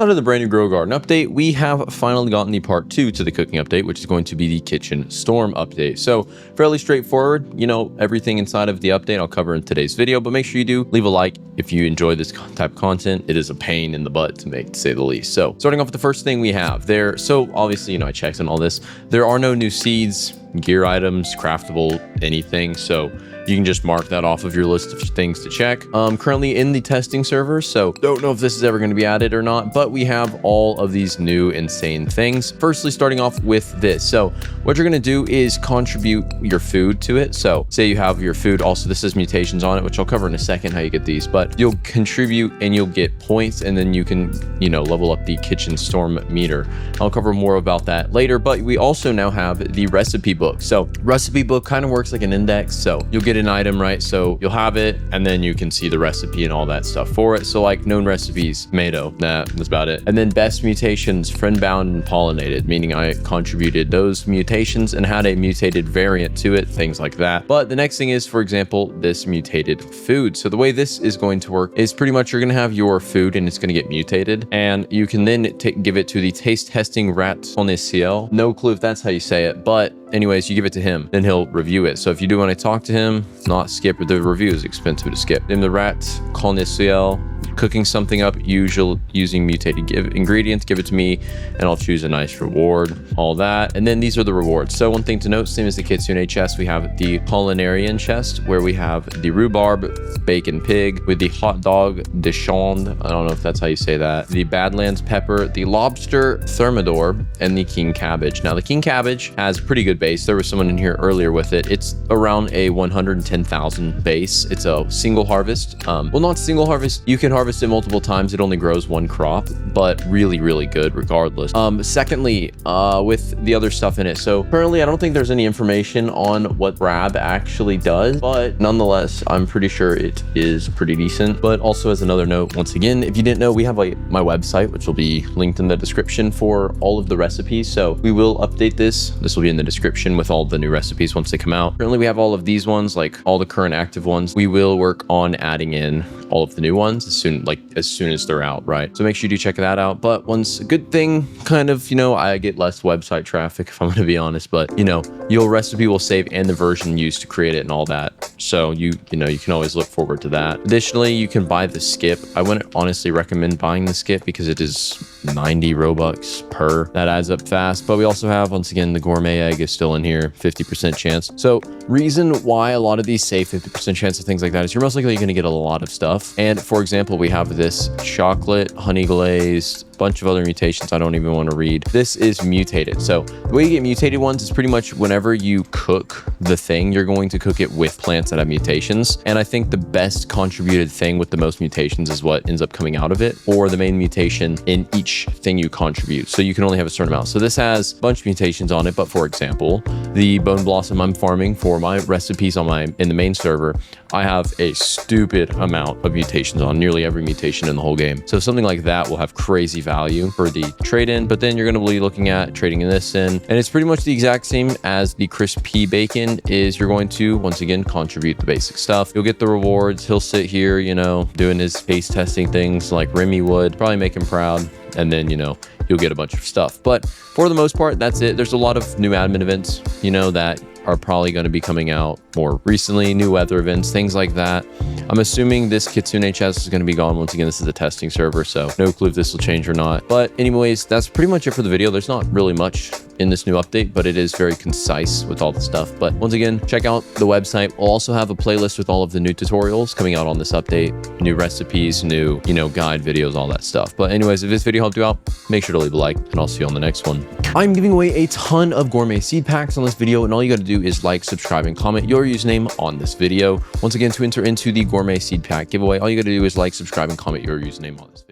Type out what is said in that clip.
Out of the brand new Grow A Garden update, we have finally gotten the part 2 to the cooking update, which is going to be the kitchen storm update. So fairly straightforward, everything inside of the update I'll cover in today's video, but make sure you do leave a like if you enjoy this type of content. It is a pain in the butt to make, to say the least. So starting off with the first thing we have there. So obviously, I checked on all this. There are no new seeds, gear items, craftable, anything. So you can just mark that off of your list of things to check. Currently in the testing server, so don't know if this is ever going to be added or not, but we have all of these new insane things. Firstly, starting off with this. So what you're going to do is contribute your food to it. So say you have your food. Also, this has mutations on it, which I'll cover in a second how you get these, but you'll contribute and you'll get points, and then you can, level up the kitchen storm meter. I'll cover more about that later, but we also now have the recipe book. So recipe book kind of works like an index. So you'll get an item, right? So you'll have it, and then you can see the recipe and all that stuff for it. So like known recipes, tomato, that's about it. And then best mutations, friend bound and pollinated, meaning I contributed those mutations and had a mutated variant to it, things like that. But the next thing is, for example, this mutated food. So the way this is going to work is pretty much you're going to have your food and it's going to get mutated, and you can then give it to the taste testing rat connoisseur. No clue if that's how you say it, but anyways, you give it to him, then he'll review it. So if you do want to talk to him, not skip, the review is expensive to skip. Then the rat connoisseur, cooking something up using mutated ingredients, give it to me and I'll choose a nice reward, all that. And then these are the rewards. So one thing to note, same as the Kitsune chest, we have the culinarian chest where we have the rhubarb bacon pig with the hot dog de chande, I don't know if that's how you say that, the badlands pepper, the lobster thermidor, and the king cabbage. Now the king cabbage has pretty good base. There was someone in here earlier with it. It's around a 110,000 base. It's a single harvest. Well, not single harvest, you can harvest it multiple times. It only grows one crop, but really good regardless. Secondly, with the other stuff in it, so currently I don't think there's any information on what crab actually does, but nonetheless I'm pretty sure it is pretty decent. But also, as another note, once again, if you didn't know, we have my website, which will be linked in the description for all of the recipes. So we will update this will be in the description with all the new recipes once they come out. Currently we have all of these ones, like all the current active ones. We will work on adding in all of the new ones as soon as they're out, right? So make sure you do check that out. But a good thing, kind of, I get less website traffic if I'm going to be honest, but your recipe will save and the version used to create it and all that. So you can always look forward to that. Additionally, you can buy the skip. I wouldn't honestly recommend buying the skip because it is 90 Robux per. That adds up fast. But we also have, once again, the gourmet egg is still in here, 50% chance. So reason why a lot of these say 50% chance of things like that is you're most likely going to get a lot of stuff. And for example, we have this chocolate honey glazed, bunch of other mutations I don't even want to read. This is mutated. So the way you get mutated ones is pretty much whenever you cook the thing, you're going to cook it with plants that have mutations. And I think the best contributed thing with the most mutations is what ends up coming out of it, or the main mutation in each thing you contribute. So you can only have a certain amount. So this has a bunch of mutations on it, but for example, the bone blossom I'm farming for my recipes in the main server, I have a stupid amount of mutations on, nearly every mutation in the whole game. So something like that will have crazy value for the trade-in, but then you're going to be looking at trading this in, and it's pretty much the exact same as the crispy bacon. Is you're going to once again contribute the basic stuff. You'll get the rewards. He'll sit here, doing his taste testing things like Remy would, probably make him proud, and then you'll get a bunch of stuff. But for the most part, that's it. There's a lot of new admin events, that are probably going to be coming out more recently, new weather events, things like that. I'm assuming this Kitsune chest is going to be gone. Once again, this is a testing server, so no clue if this will change or not. But anyways, that's pretty much it for the video. There's not really much in this new update, but it is very concise with all the stuff. But once again, check out the website. We'll also have a playlist with all of the new tutorials coming out on this update, new recipes, new, guide videos, all that stuff. But anyways, if this video helped you out, make sure to leave a like, and I'll see you on the next one. I'm giving away a ton of gourmet seed packs on this video, and all you got to do is like, subscribe, and comment your username on this video. Once again, to enter into the gourmet seed pack giveaway, all you got to do is like, subscribe, and comment your username on this video.